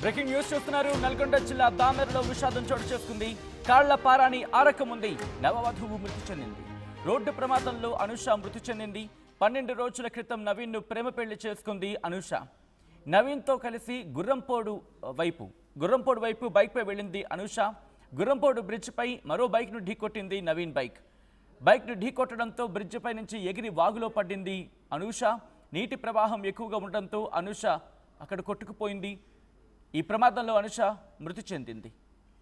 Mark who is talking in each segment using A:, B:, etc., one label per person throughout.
A: Breaking news చూస్తున్నారు. నల్గొండ జిల్లా దామెరలో విషాదం చోటు చేసుకుంది. కాళ్ల పారాని ఆరకముందే నవవధువు మృతి చెందింది. రోడ్డు ప్రమాదంలో అనూష మృతి చెందింది. 12 రోజుల క్రితం నవీన్ ను ప్రేమ పెళ్లి చేసుకుంది అనూష. నవీన్తో కలిసి గుర్రంపోడు వైపు బైక్పై వెళ్ళింది అనూష. గుర్రంపోడు బ్రిడ్జిపై మరో బైక్ను ఢీకొట్టింది నవీన్ బైక్ను ఢీకొట్టడంతో బ్రిడ్జిపై నుంచి ఎగిరి వాగులో పడింది అనూష. నీటి ప్రవాహం ఎక్కువగా ఉండడంతో అనూష అక్కడ కొట్టుకుపోయింది. ఈ ప్రమాదంలో అనూష మృతి చెందింది.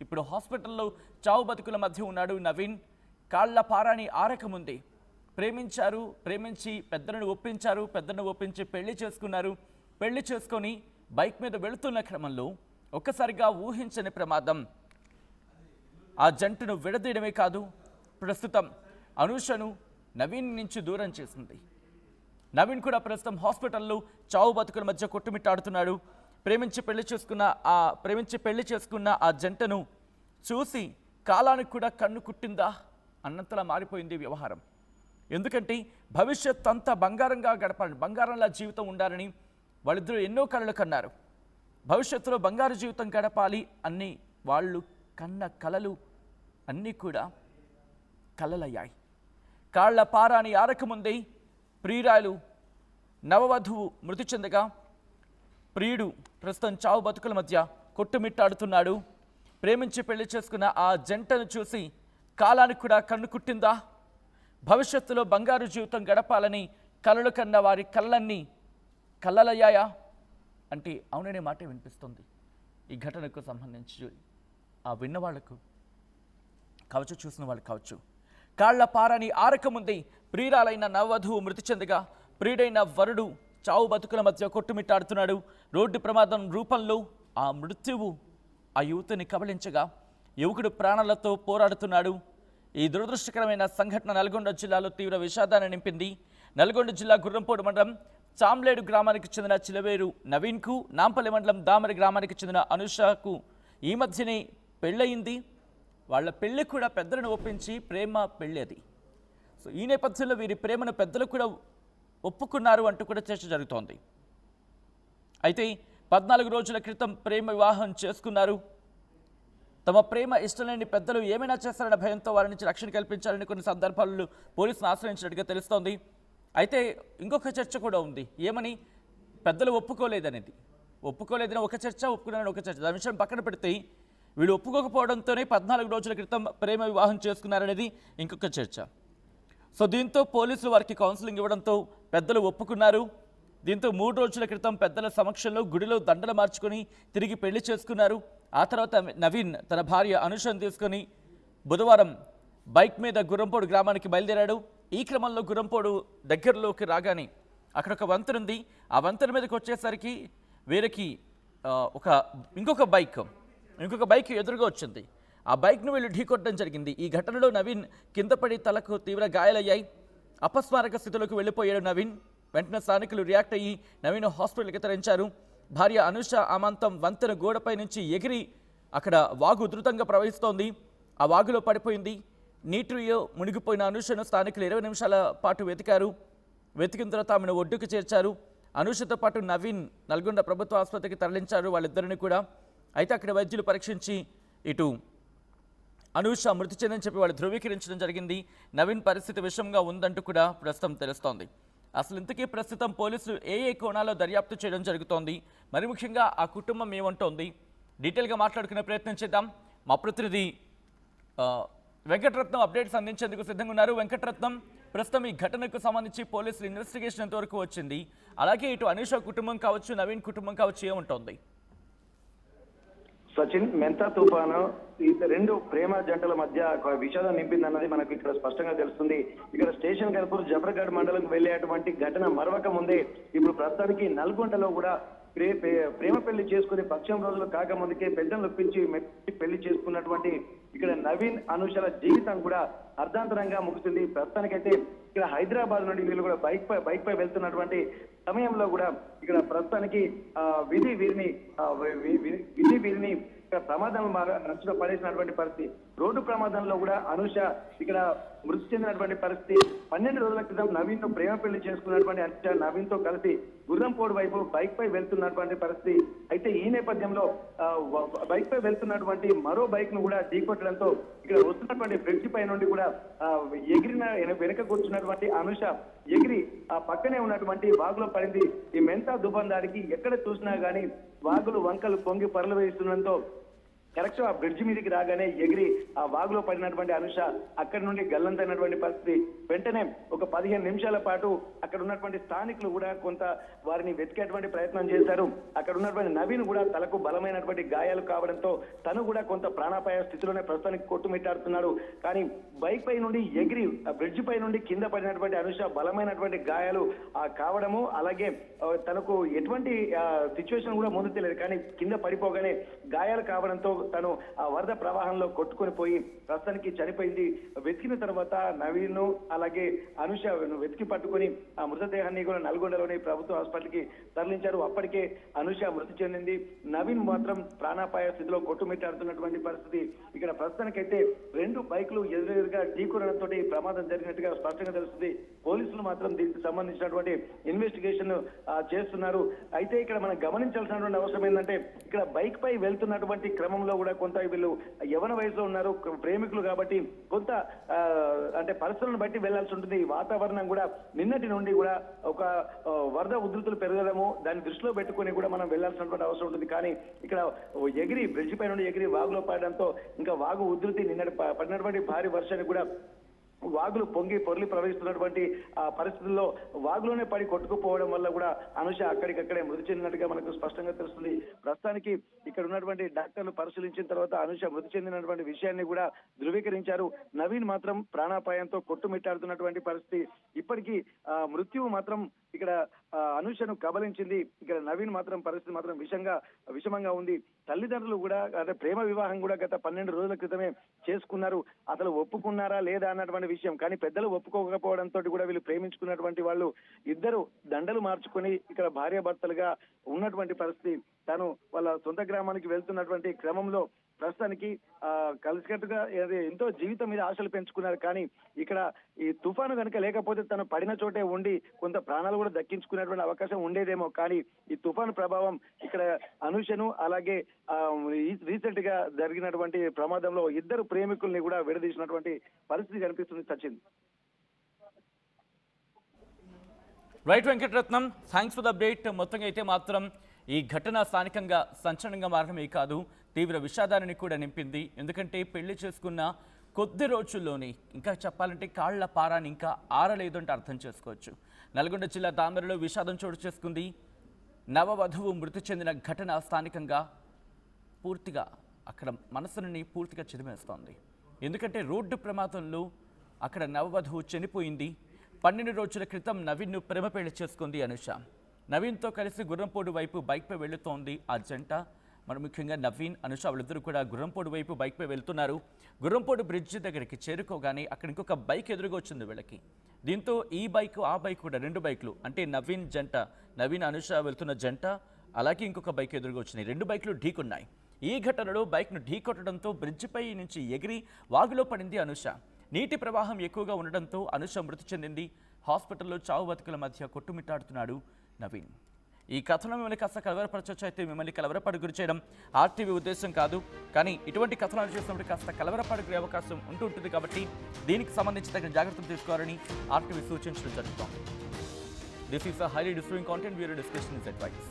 A: ఇప్పుడు హాస్పిటల్లో చావు బతుకుల మధ్య ఉన్నాడు నవీన్. కాళ్ల పారాని ఆరకముందే ప్రేమించి పెద్దలను ఒప్పించి పెళ్లి చేసుకున్నారు. పెళ్లి చేసుకొని బైక్ మీద వెళుతున్న క్రమంలో ఒక్కసారిగా ఊహించని ప్రమాదం ఆ జంటను విడదీయడమే కాదు, ప్రస్తుతం అనూషను నవీన్ నుంచి దూరం చేసింది. నవీన్ కూడా ప్రస్తుతం హాస్పిటల్లో చావు బతుకుల మధ్య కొట్టుమిట్టాడుతున్నాడు. ప్రేమించి పెళ్లి చేసుకున్న ఆ జంటను చూసి కాలానికి కూడా కన్ను కుట్టిందా అన్నంతలా మారిపోయింది వ్యవహారం. ఎందుకంటే భవిష్యత్ అంతా బంగారంగా గడపాలని, బంగారంలా జీవితం ఉండాలని వాళ్ళిద్దరూ ఎన్నో కలలు కన్నారు. భవిష్యత్తులో బంగారు జీవితం గడపాలి అన్ని వాళ్ళు కన్న కలలు అన్నీ కూడా కలలయ్యాయి. కాళ్ల పారాని ఆరకముందే ప్రియురాలు నవవధువు మృతి చెందగా ప్రియుడు ప్రస్తుతం చావు బతుకుల మధ్య కొట్టుమిట్టాడుతున్నాడు. ప్రేమించి పెళ్లి చేసుకున్న ఆ జంటను చూసి కాలానికి కూడా కన్ను కుట్టిందా? భవిష్యత్తులో బంగారు జీవితం గడపాలని కలలు కన్న వారి కళ్ళన్నీ కళ్ళలయ్యాయా అంటే అవుననే మాట వినిపిస్తుంది. ఈ ఘటనకు సంబంధించి ఆ విన్నవాళ్లకు కావచ్చు, చూసిన వాళ్ళు కావచ్చు. కాళ్ల పారాని ఆరకముందే ప్రియురాలైన నవవధువు మృతి చెందగా ప్రియుడైన వరుడు చావు బతుకుల మధ్య కొట్టుమిట్టాడుతున్నాడు. రోడ్డు ప్రమాదం రూపంలో ఆ మృత్యువు ఆ యువతిని కబళించగా యువకుడు ప్రాణాలతో పోరాడుతున్నాడు. ఈ దురదృష్టకరమైన సంఘటన నల్గొండ జిల్లాలో తీవ్ర విషాదాన్ని నింపింది. నల్గొండ జిల్లా గుర్రంపోడు మండలం చామ్లేడు గ్రామానికి చెందిన చిలవేరు నవీన్కు, నాంపల్లి మండలం దామరి గ్రామానికి చెందిన అనూషకు ఈ మధ్యనే పెళ్ళయింది. వాళ్ళ పెళ్లి కూడా పెద్దలను ఒప్పించి ప్రేమ పెళ్ళి అది. సో ఈ నేపథ్యంలో వీరి ప్రేమను పెద్దలు కూడా ఒప్పుకున్నారు అంటూ కూడా చర్చ జరుగుతోంది. అయితే 14 రోజుల క్రితం ప్రేమ వివాహం చేసుకున్నారు. తమ ప్రేమ ఇష్టం లేని పెద్దలు ఏమైనా చేస్తారన్న భయంతో వారి నుంచి రక్షణ కల్పించాలని కొన్ని సందర్భాల్లో పోలీసును ఆశ్రయించినట్టుగా తెలుస్తోంది. అయితే ఇంకొక చర్చ కూడా ఉంది. ఏమని? పెద్దలు ఒప్పుకోలేదని ఒక చర్చ, ఒప్పుకున్నారని ఒక చర్చ. దాని విషయం పక్కన పెడితే వీళ్ళు ఒప్పుకోకపోవడంతోనే 14 రోజుల క్రితం ప్రేమ వివాహం చేసుకున్నారనేది ఇంకొక చర్చ. సో దీంతో పోలీసులు వారికి కౌన్సిలింగ్ ఇవ్వడంతో పెద్దలు ఒప్పుకున్నారు. దీంతో 3 రోజుల క్రితం పెద్దల సమక్షంలో గుడిలో దండలు మార్చుకొని తిరిగి పెళ్లి చేసుకున్నారు. ఆ తర్వాత నవీన్ తన భార్య అనూషను తీసుకొని బుధవారం బైక్ మీద గుర్రంపోడు గ్రామానికి బయలుదేరాడు. ఈ క్రమంలో గుర్రంపోడు దగ్గరలోకి రాగానే అక్కడ ఒక వంతెన ఉంది. ఆ వంతెన మీదకి వచ్చేసరికి వీరికి ఇంకొక బైక్ ఎదురుగా వచ్చింది. ఆ బైక్ను వీళ్ళు ఢీకొట్టడం జరిగింది. ఈ ఘటనలో నవీన్ కింద పడి తలకు తీవ్ర గాయాలయ్యాయి. అపస్మారక స్థితిలోకి వెళ్ళిపోయాడు నవీన్. వెంటనే స్థానికులు రియాక్ట్ అయ్యి నవీన్ హాస్పిటల్కి తరలించారు. భార్య అనూష అమాంతం వంతెన గోడపై నుంచి ఎగిరి అక్కడ వాగు ఉధృతంగా ప్రవహిస్తోంది. ఆ వాగులో పడిపోయింది. నీటిలో మునిగిపోయిన అనూషను స్థానికులు 20 నిమిషాల పాటు వెతికిన తర్వాత ఆమెను ఒడ్డుకు చేర్చారు. అనూషతో పాటు నవీన్ నల్గొండ ప్రభుత్వ ఆసుపత్రికి తరలించారు వాళ్ళిద్దరిని కూడా. అయితే అక్కడ వైద్యులు పరీక్షించి ఇటు అనూష మృతి చెందని చెప్పి వాళ్ళు ధృవీకరించడం జరిగింది. నవీన్ పరిస్థితి విషమంగా ఉందంటూ కూడా ప్రస్తుతం తెలుస్తోంది. అసలు ఇంతకీ ప్రస్తుతం పోలీసులు ఏ కోణాల్లో దర్యాప్తు చేయడం జరుగుతోంది, మరి ముఖ్యంగా ఆ కుటుంబం ఏమంటోంది, డీటెయిల్గా మాట్లాడుకునే ప్రయత్నం చేద్దాం. మా ప్రతినిధి వెంకటరత్నం అప్డేట్స్ అందించేందుకు సిద్ధంగా ఉన్నారు. వెంకటరత్నం, ప్రస్తుతం ఈ ఘటనకు సంబంధించి పోలీసులు ఇన్వెస్టిగేషన్ ఎంతవరకు వచ్చింది? అలాగే ఇటు అనూష కుటుంబం కావచ్చు, నవీన్ కుటుంబం కావచ్చు, ఏముంటోంది?
B: సచిన్, మెంతా తుఫాను ఈ రెండు ప్రేమ జంటల మధ్య విషాదం నింపిందన్నది మనకు ఇక్కడ స్పష్టంగా తెలుస్తుంది. ఇక్కడ స్టేషన్ కర్పూర్ జఫర్గఢ్ మండలంకు వెళ్లేటువంటి ఘటన మరవక ముందే ఇప్పుడు ప్రస్తుతానికి నల్గొండలో కూడా ప్రేమ పెళ్లి చేసుకుని 18 రోజులు కాకముందుకే పెద్దలు ఒప్పించి పెళ్లి చేసుకున్నటువంటి ఇక్కడ నవీన్ అనూషల జీవితం కూడా అర్ధాంతరంగా ముగిసింది. ప్రస్తుతానికైతే ఇక్కడ హైదరాబాద్ నుండి వీళ్ళు కూడా బైక్ పై వెళ్తున్నటువంటి సమయంలో కూడా ఇక్కడ ప్రస్తుతానికి విధి వీరిని ఇక్కడ ప్రమాదం బాగా నచ్చుగా పడేసినటువంటి పరిస్థితి. రోడ్డు ప్రమాదంలో కూడా అనూష ఇక్కడ మృతి చెందినటువంటి పరిస్థితి. 12 రోజుల క్రితం నవీన్ ను ప్రేమ పెళ్లి చేసుకున్నటువంటి అనుష నవీన్ తో కలిసి గుర్రంపోడు వైపు బైక్ పై వెళ్తున్నటువంటి పరిస్థితి. అయితే ఈ నేపథ్యంలో బైక్ పై వెళ్తున్నటువంటి మరో బైక్ ను కూడా ఢీకొట్టడంతో ఇక్కడ వస్తున్నటువంటి బ్రిడ్జి పై నుండి కూడా ఎగిరిన వెనుక కూర్చున్నటువంటి అనుష ఎగిరి ఆ పక్కనే ఉన్నటువంటి వాగులో పడింది. ఈ మెంతా దుబందారికి ఎక్కడ చూసినా గానీ వాగులు వంకలు పొంగి పరలు వేస్తుండడంతో కరెక్ట్ ఆ బ్రిడ్జి మీదకి రాగానే ఎగిరి ఆ వాగులో పడినటువంటి అనుష అక్కడి నుండి గల్లంతైనటువంటి పరిస్థితి. వెంటనే ఒక 15 నిమిషాల పాటు అక్కడ ఉన్నటువంటి స్థానికులు కూడా కొంత వారిని వెతికేటువంటి ప్రయత్నం చేశారు. అక్కడ ఉన్నటువంటి నవీన్ కూడా తలకు బలమైనటువంటి గాయాలు కావడంతో తను కూడా కొంత ప్రాణాపాయ స్థితిలోనే ప్రస్తుతానికి కొట్టుమిట్టాడుతున్నాడు. కానీ బైక్ పై నుండి ఎగిరి ఆ బ్రిడ్జి పై నుండి కింద పడినటువంటి అనుష బలమైనటువంటి గాయాలు కావడము, అలాగే తనకు ఎటువంటి సిచ్యువేషన్ కూడా ముందు తెలియదు. కానీ కింద పడిపోగానే గాయాలు కావడంతో తను ఆ వరద ప్రవాహంలో కొట్టుకొని పోయి ప్రస్తుతానికి చనిపోయింది. వెతికిన తర్వాత నవీన్ అలాగే అనుష వెతికి పట్టుకొని ఆ మృతదేహాన్ని కూడా నల్గొండలోని ప్రభుత్వ హాస్పిటల్ కి తరలించారు. అప్పటికే అనుష మృతి చెందింది. నవీన్ మాత్రం ప్రాణాపాయ స్థితిలో కొట్టుమిట్టాడుతున్నటువంటి పరిస్థితి. ఇక్కడ ప్రస్తుతానికైతే 2 బైకులు ఎదురెదురుగా ఢీకొనడంతో ప్రమాదం జరిగినట్టుగా స్పష్టంగా తెలుస్తుంది. పోలీసులు మాత్రం దీనికి సంబంధించినటువంటి ఇన్వెస్టిగేషన్ చేస్తున్నారు. అయితే ఇక్కడ మనం గమనించాల్సినటువంటి అవసరం ఏంటంటే ఇక్కడ బైక్ పై వెళ్తున్నటువంటి క్రమంలో కూడా కొంత వీళ్ళు యవన వయసులో ఉన్నారు, ప్రేమికులు కాబట్టి కొంత అంటే పరిస్థితులను బట్టి వెళ్లాల్సి ఉంటుంది. ఈ వాతావరణం కూడా నిన్నటి నుండి కూడా ఒక వరద ఉధృతులు పెరగడము దాన్ని దృష్టిలో పెట్టుకుని కూడా మనం వెళ్లాల్సినటువంటి అవసరం ఉంటుంది. కానీ ఇక్కడ ఎగిరి బ్రిడ్జి పై నుండి ఎగిరి వాగులో పడడంతో ఇంకా వాగు ఉధృతి నిన్నటి పడినటువంటి భారీ వర్షానికి కూడా వాగులు పొంగి పొర్లి ప్రవహిస్తున్నటువంటి ఆ పరిస్థితుల్లో వాగులోనే పడి కొట్టుకుపోవడం వల్ల కూడా అనుష అక్కడికక్కడే మృతి చెందినట్టుగా మనకు స్పష్టంగా తెలుస్తుంది. ప్రస్తుతానికి ఇక్కడ ఉన్నటువంటి డాక్టర్లు పరిశీలించిన తర్వాత అనుష మృతి చెందినటువంటి విషయాన్ని కూడా ధృవీకరించారు. నవీన్ మాత్రం ప్రాణాపాయంతో కొట్టుమిట్టాడుతున్నటువంటి పరిస్థితి. ఇప్పటికీ మృత్యువు మాత్రం ఇక్కడ అనుషను కబలించింది. ఇక్కడ నవీన్ మాత్రం పరిస్థితి మాత్రం విషమంగా ఉంది. తల్లిదండ్రులు కూడా అంటే ప్రేమ వివాహం కూడా గత 12 రోజుల క్రితమే చేసుకున్నారు. అసలు ఒప్పుకున్నారా లేదా అన్నటువంటి విషయం. కానీ పెద్దలు ఒప్పుకోకపోవడంతో కూడా వీళ్ళు ప్రేమించుకున్నటువంటి వాళ్ళు ఇద్దరు దండలు మార్చుకొని ఇక్కడ భార్యాభర్తలుగా ఉన్నటువంటి పరిస్థితి. తను వాళ్ళ సొంత గ్రామానికి వెళ్తున్నటువంటి క్రమంలో ప్రస్తుతానికి కలిసికట్టుగా ఎంతో జీవితం మీద ఆశలు పెంచుకున్నారు. కానీ ఇక్కడ ఈ తుఫాను కనుక లేకపోతే తను పడిన చోటే ఉండి కొంత ప్రాణాలు కూడా దక్కించుకునేటువంటి అవకాశం ఉండేదేమో. కానీ ఈ తుఫాను ప్రభావం ఇక్కడ అనుషను అలాగే రీసెంట్ గా జరిగినటువంటి ప్రమాదంలో ఇద్దరు ప్రేమికుల్ని కూడా విడదీసినటువంటి పరిస్థితి కనిపిస్తుంది. Sachin.
A: Right Venkataratnam, thanks for the update. మొత్తంగా అయితే మాత్రం ఈ ఘటన స్థానికంగా సంచలనంగా మారడమే కాదు తీవ్ర విషాదాన్ని కూడా నింపింది. ఎందుకంటే పెళ్లి చేసుకున్న కొద్ది రోజుల్లోనే ఇంకా చెప్పాలంటే కాళ్ల పారాని ఇంకా ఆరలేదు అంటే అర్థం చేసుకోవచ్చు. నల్గొండ జిల్లా దామెరలో విషాదం చోటు చేసుకుంది. నవవధువు మృతి చెందిన ఘటన స్థానికంగా పూర్తిగా అక్కడ మనసుని పూర్తిగా చిదిమేస్తోంది. ఎందుకంటే రోడ్డు ప్రమాదంలో అక్కడ నవవధువు చనిపోయింది. 12 రోజుల క్రితం నవీన్ను ప్రేమ పెళ్లి చేసుకుంది అనుష. నవీన్తో కలిసి గుర్రంపోడు వైపు బైక్పై వెళుతోంది ఆ జంట. మరి ముఖ్యంగా నవీన్, అనుష వాళ్ళిద్దరూ కూడా గుర్రంపోడు వైపు బైక్పై వెళ్తున్నారు. గుర్రంపోడు బ్రిడ్జి దగ్గరికి చేరుకోగానే అక్కడ ఇంకొక బైక్ ఎదురుగా వచ్చింది వీళ్ళకి. దీంతో ఈ బైక్ ఆ బైక్ కూడా 2 బైకులు అంటే నవీన్ అనుష వెళ్తున్న జంట అలాగే ఇంకొక బైక్ ఎదురుగా వచ్చినాయి. 2 బైకులు ఢీకొన్నాయి. ఈ ఘటనలో బైక్ను ఢీకొట్టడంతో బ్రిడ్జిపై నుంచి ఎగిరి వాగులో పడింది అనుష. నీటి ప్రవాహం ఎక్కువగా ఉండడంతో అనుష మృతి చెందింది. హాస్పిటల్లో చావు బతుకుల మధ్య కొట్టుమిట్టాడుతున్నాడు నవీన్. ఈ కథనం మిమ్మల్ని కాస్త కలవరపరచొచ్చు. అయితే మిమ్మల్ని కలవరపాటు గురి చేయడం ఆర్టీవీ ఉద్దేశం కాదు. కానీ ఇటువంటి కథనాలు చేసినప్పుడు కాస్త కలవరపాటు గురే అవకాశం ఉంటుంటుంది. కాబట్టి దీనికి సంబంధించి తగిన జాగ్రత్తలు తీసుకోవాలని ఆర్టీవీ సూచించడం జరుగుతోంది. This is a highly disturbing content. Viewer discretion is advice.